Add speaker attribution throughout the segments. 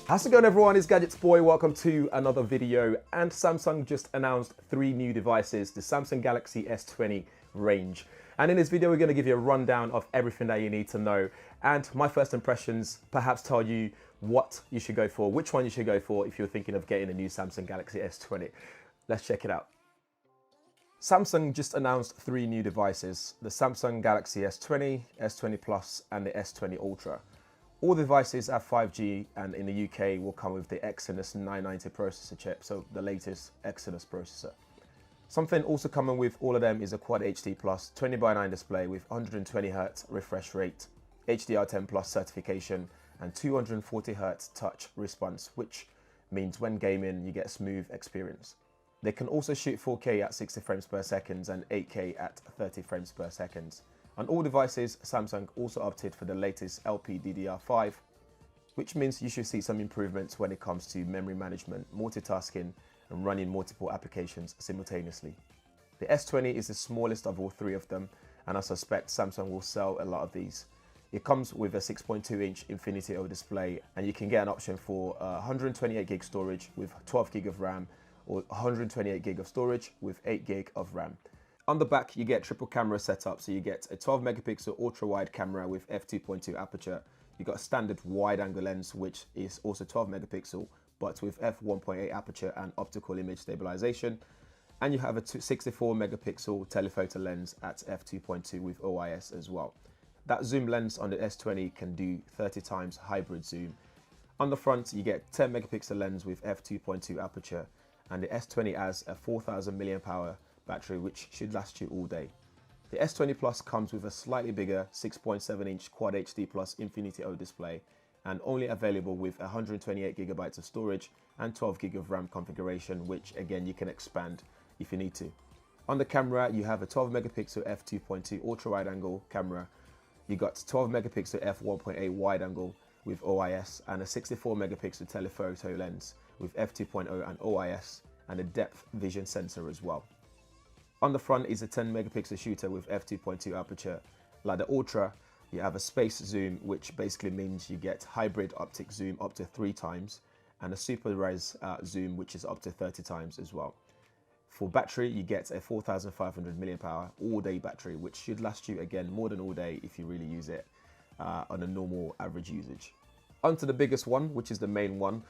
Speaker 1: How's it going, everyone? It's Gadgets Boy. Welcome to another video. And Samsung just announced 3 new devices, the Samsung Galaxy S20 range. And in this video, we're going to give you a rundown of everything that you need to know. And my first impressions perhaps tell you what you should go for, which one you should go for if you're thinking of getting a new Samsung Galaxy S20. Let's check it out. Samsung just announced 3 new devices, the Samsung Galaxy S20, S20 Plus, and the S20 Ultra. All devices have 5G, and in the UK will come with the Exynos 990 processor chip, so the latest Exynos processor. Something also coming with all of them is a Quad HD Plus 20:9 display with 120Hz refresh rate, HDR10 Plus certification, and 240Hz touch response, which means when gaming you get a smooth experience. They can also shoot 4K at 60 frames per second and 8K at 30 frames per second. On all devices, Samsung also opted for the latest LPDDR5, which means you should see some improvements when it comes to memory management, multitasking, and running multiple applications simultaneously. The S20 is the smallest of all 3 of them, and I suspect Samsung will sell a lot of these. It comes with a 6.2-inch Infinity O display, and you can get an option for 128GB storage with 12GB of RAM, or 128GB of storage with 8GB of RAM. On the back, you get triple camera setup, so you get a 12 megapixel ultra wide camera with f2.2 aperture. You got a standard wide angle lens, which is also 12 megapixel, but with f1.8 aperture and optical image stabilization. And you have a 64 megapixel telephoto lens at f2.2 with OIS as well. That zoom lens on the S20 can do 30 times hybrid zoom. On the front, you get 10 megapixel lens with f2.2 aperture, and the S20 has a 4000 mAh battery, which should last you all day. The S20 Plus comes with a slightly bigger 6.7-inch Quad HD Plus Infinity O display, and only available with 128GB of storage and 12GB of RAM configuration, which again you can expand if you need to. On the camera, you have a 12 megapixel f2.2 ultra wide angle camera. You got 12 megapixel f1.8 wide angle with OIS, and a 64 megapixel telephoto lens with f2.0 and OIS, and a depth vision sensor as well. On the front is a 10 megapixel shooter with f2.2 aperture. Like the Ultra, you have a space zoom, which basically means you get hybrid optic zoom up to 3 times, and a super res zoom, which is up to 30 times as well. For battery, you get a 4500 mAh all-day battery, which should last you again more than all day if you really use it on a normal average usage. Onto the biggest one, which is the main one.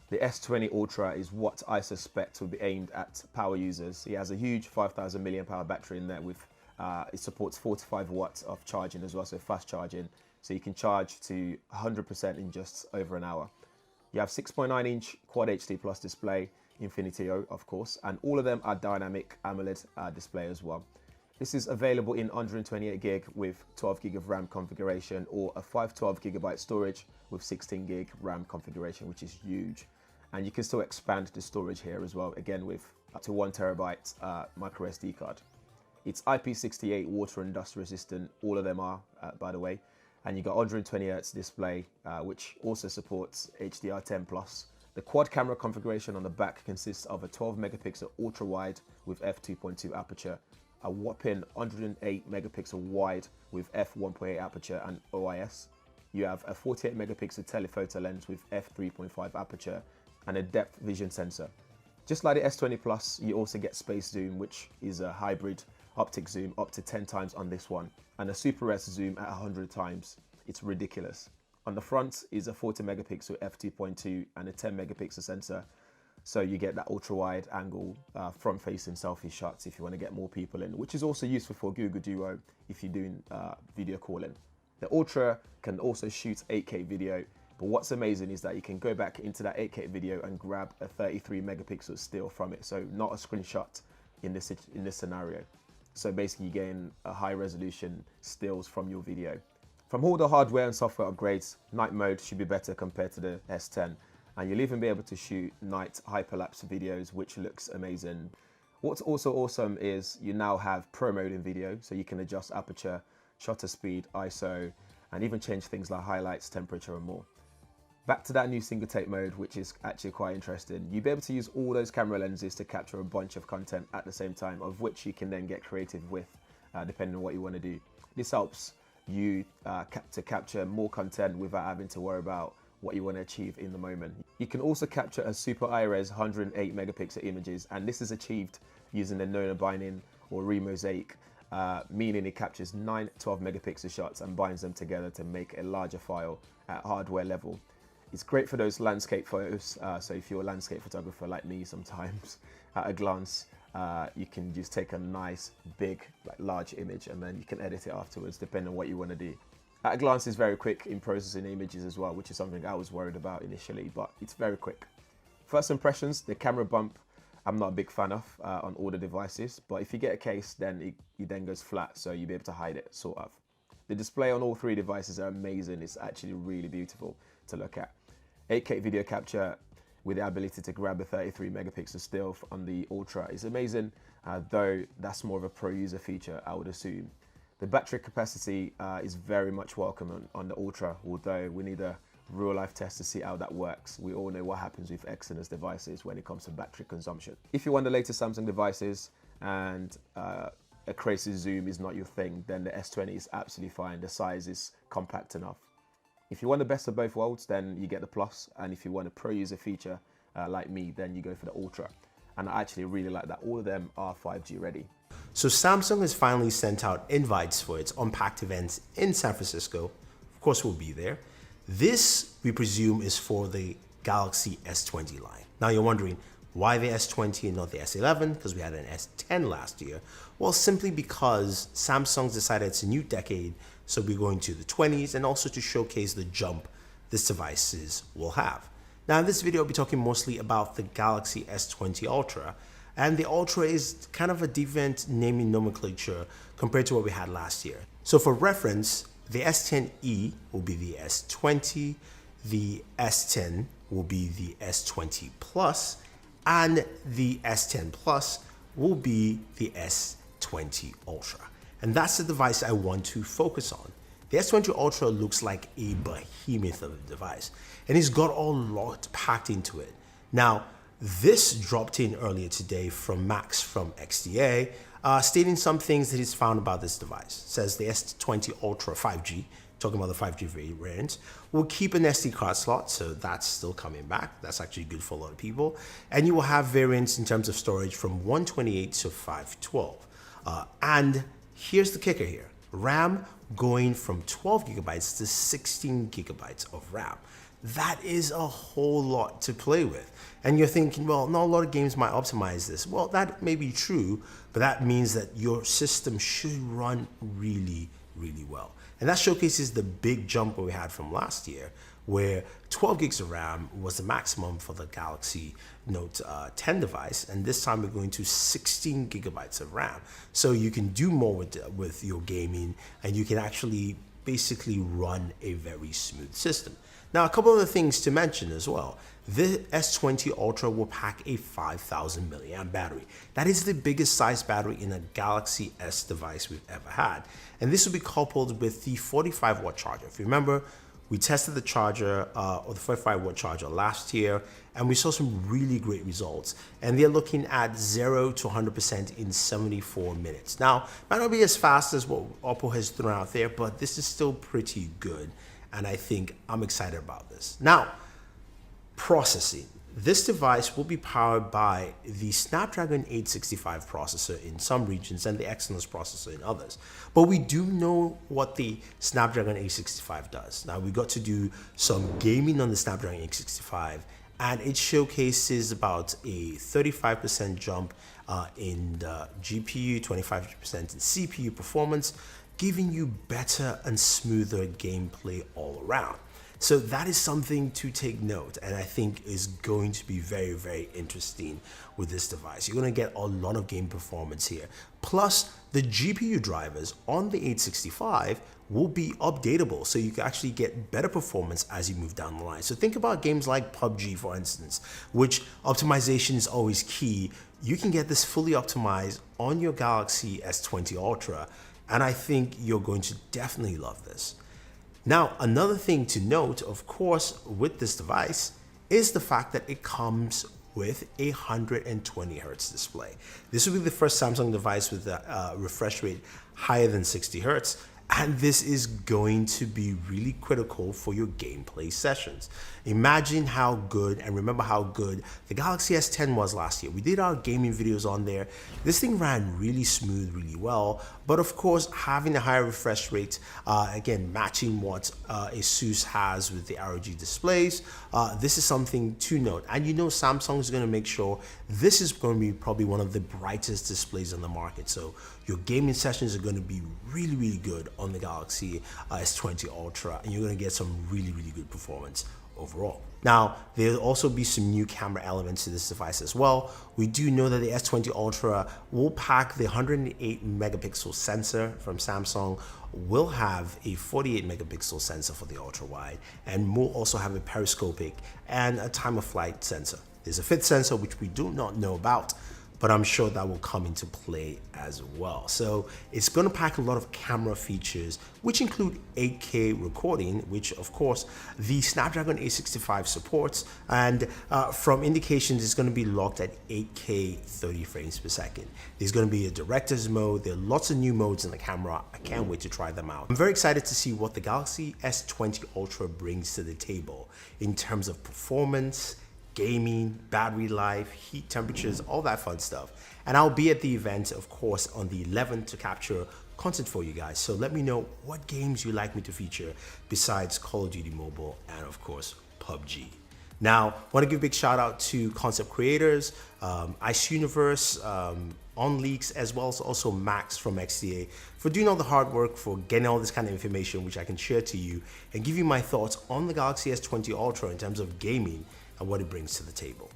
Speaker 1: The S20 Ultra is what I suspect will be aimed at power users. It has a huge 5000 mAh battery in there with, it supports 45 watts of charging as well, so fast charging. So you can charge to 100% in just over an hour. You have 6.9-inch Quad HD Plus display, Infinity O of course, and all of them are dynamic AMOLED display as well. This is available in 128GB with 12GB of RAM configuration, or a 512GB storage with 16GB RAM configuration, which is huge. And you can still expand the storage here as well, again with up to 1TB micro SD card. It's IP68 water and dust resistant, all of them are, by the way. And you got 120Hz display, which also supports HDR10 Plus. The quad camera configuration on the back consists of a 12 megapixel ultra wide with f2.2 aperture, a whopping 108 megapixel wide with f1.8 aperture and OIS. You have a 48 megapixel telephoto lens with f3.5 aperture, and a depth vision sensor. Just like the S20 Plus, you also get space zoom, which is a hybrid optic zoom up to 10 times on this one, and a super res zoom at 100 times. It's ridiculous. On the front is a 40 megapixel f2.2 and a 10 megapixel sensor, so you get that ultra wide angle front facing selfie shots if you want to get more people in, which is also useful for Google Duo if you're doing video calling. The Ultra can also shoot 8K video, but what's amazing is that you can go back into that 8K video and grab a 33 megapixel still from it, so not a screenshot in this scenario. So basically you're getting a high resolution stills from your video. From all the hardware and software upgrades, night mode should be better compared to the S10, and you'll even be able to shoot night hyperlapse videos, which looks amazing. What's also awesome is you now have Pro mode in video, so you can adjust aperture, shutter speed, ISO, and even change things like highlights, temperature, and more. Back to that new single take mode, which is actually quite interesting. You'll be able to use all those camera lenses to capture a bunch of content at the same time, of which you can then get creative with, depending on what you want to do. This helps you to capture more content without having to worry about what you want to achieve in the moment. You can also capture a super high-res 108 megapixel images, and this is achieved using the nano binding or remosaic, meaning it captures 9 12 megapixel shots and binds them together to make a larger file at hardware level. It's great for those landscape photos, so if you're a landscape photographer like me sometimes, at a glance, you can just take a nice, big, large image, and then you can edit it afterwards, depending on what you want to do. At a glance, it's very quick in processing images as well, which is something I was worried about initially, but it's very quick. First impressions, the camera bump, I'm not a big fan of on all the devices, but if you get a case, then it then goes flat, so you'll be able to hide it, sort of. The display on all three devices are amazing. It's actually really beautiful to look at. 8K video capture with the ability to grab a 33 megapixel still on the Ultra is amazing, though that's more of a pro user feature, I would assume. The battery capacity is very much welcome on the Ultra, although we need a real life test to see how that works. We all know what happens with Exynos devices when it comes to battery consumption. If you want the latest Samsung devices and a crazy zoom is not your thing, then the S20 is absolutely fine. The size is compact enough. If you want the best of both worlds, then you get the Plus, and if you want a pro user feature like me, then you go for the Ultra. And I actually really like that all of them are 5G ready.
Speaker 2: So Samsung has finally sent out invites for its Unpacked events in San Francisco. Of course, we'll be there. This, we presume, is for the Galaxy S20 line. Now you're wondering, why the S20 and not the S11? Because we had an S10 last year. Well, simply because Samsung decided it's a new decade, so we're going to the 20s, and also to showcase the jump this devices will have. Now in this video, I'll be talking mostly about the Galaxy S20 Ultra, and the Ultra is kind of a different naming nomenclature compared to what we had last year. So for reference, the S10e will be the S20, the S10 will be the S20 Plus, and the S10 Plus will be the S20 Ultra. And that's the device I want to focus on. The S20 Ultra looks like a behemoth of a device, and it's got a lot packed into it. Now, this dropped in earlier today from Max from XDA, stating some things that he's found about this device. It says the S20 Ultra 5G, talking about the 5G variant, will keep an SD card slot, so that's still coming back. That's actually good for a lot of people. And you will have variants in terms of storage from 128 to 512. And here's the kicker here. RAM going from 12 gigabytes to 16 gigabytes of RAM. That is a whole lot to play with. And you're thinking, well, not a lot of games might optimize this. Well, that may be true, but that means that your system should run really, really well. And that showcases the big jump we had from last year, where 12 gigs of RAM was the maximum for the Galaxy Note 10 device, and this time we're going to 16 gigabytes of RAM. So you can do more with your gaming, and you can actually basically run a very smooth system. Now, a couple of the things to mention as well. The S20 Ultra will pack a 5,000 milliamp battery. That is the biggest size battery in a Galaxy S device we've ever had. And this will be coupled with the 45 watt charger. If you remember, we tested the charger, or the 45 watt charger last year, and we saw some really great results. And they're looking at 0 to 100% in 74 minutes. Now, might not be as fast as what Oppo has thrown out there, but this is still pretty good. And I think I'm excited about this. Now, processing. This device will be powered by the Snapdragon 865 processor in some regions and the Exynos processor in others. But we do know what the Snapdragon 865 does. Now, we got to do some gaming on the Snapdragon 865, and it showcases about a 35% jump in the GPU, 25% in CPU performance, giving you better and smoother gameplay all around. So that is something to take note, and I think is going to be very, very interesting with this device. You're going to get a lot of game performance here. Plus, the GPU drivers on the 865 will be updatable, so you can actually get better performance as you move down the line. So think about games like PUBG, for instance, which optimization is always key. You can get this fully optimized on your Galaxy S20 Ultra, and I think you're going to definitely love this. Now, another thing to note, of course, with this device is the fact that it comes with a 120 Hz display. This will be the first Samsung device with a refresh rate higher than 60 Hz. And this is going to be really critical for your gameplay sessions. Imagine how good, and remember how good the Galaxy S10 was last year. We did our gaming videos on there. This thing ran really smooth, really well. But of course, having a higher refresh rate, again, matching what Asus has with the ROG displays, this is something to note. And you know, Samsung is going to make sure this is going to be probably one of the brightest displays on the market. So your gaming sessions are going to be really, really good on the Galaxy S20 Ultra, and you're going to get some really, really good performance overall. Now, there'll also be some new camera elements to this device as well. We do know that the S20 Ultra will pack the 108 megapixel sensor from Samsung, will have a 48 megapixel sensor for the ultra wide, and will also have a periscopic and a time of flight sensor. There's a fifth sensor which we do not know about, but I'm sure that will come into play as well. So it's going to pack a lot of camera features, which include 8K recording, which of course the Snapdragon 865 supports, and from indications it's going to be locked at 8K 30 frames per second. There's going to be a director's mode. There are lots of new modes in the camera. I can't wait to try them out. I'm very excited to see what the Galaxy S20 Ultra brings to the table in terms of performance, gaming, battery life, heat temperatures, all that fun stuff. And I'll be at the event, of course, on the 11th to capture content for you guys. So let me know what games you'd like me to feature besides Call of Duty Mobile and, of course, PUBG. Now, I want to give a big shout out to concept creators, Ice Universe, On Leaks, as well as also Max from XDA for doing all the hard work, for getting all this kind of information, which I can share to you and give you my thoughts on the Galaxy S20 Ultra in terms of gaming and what it brings to the table.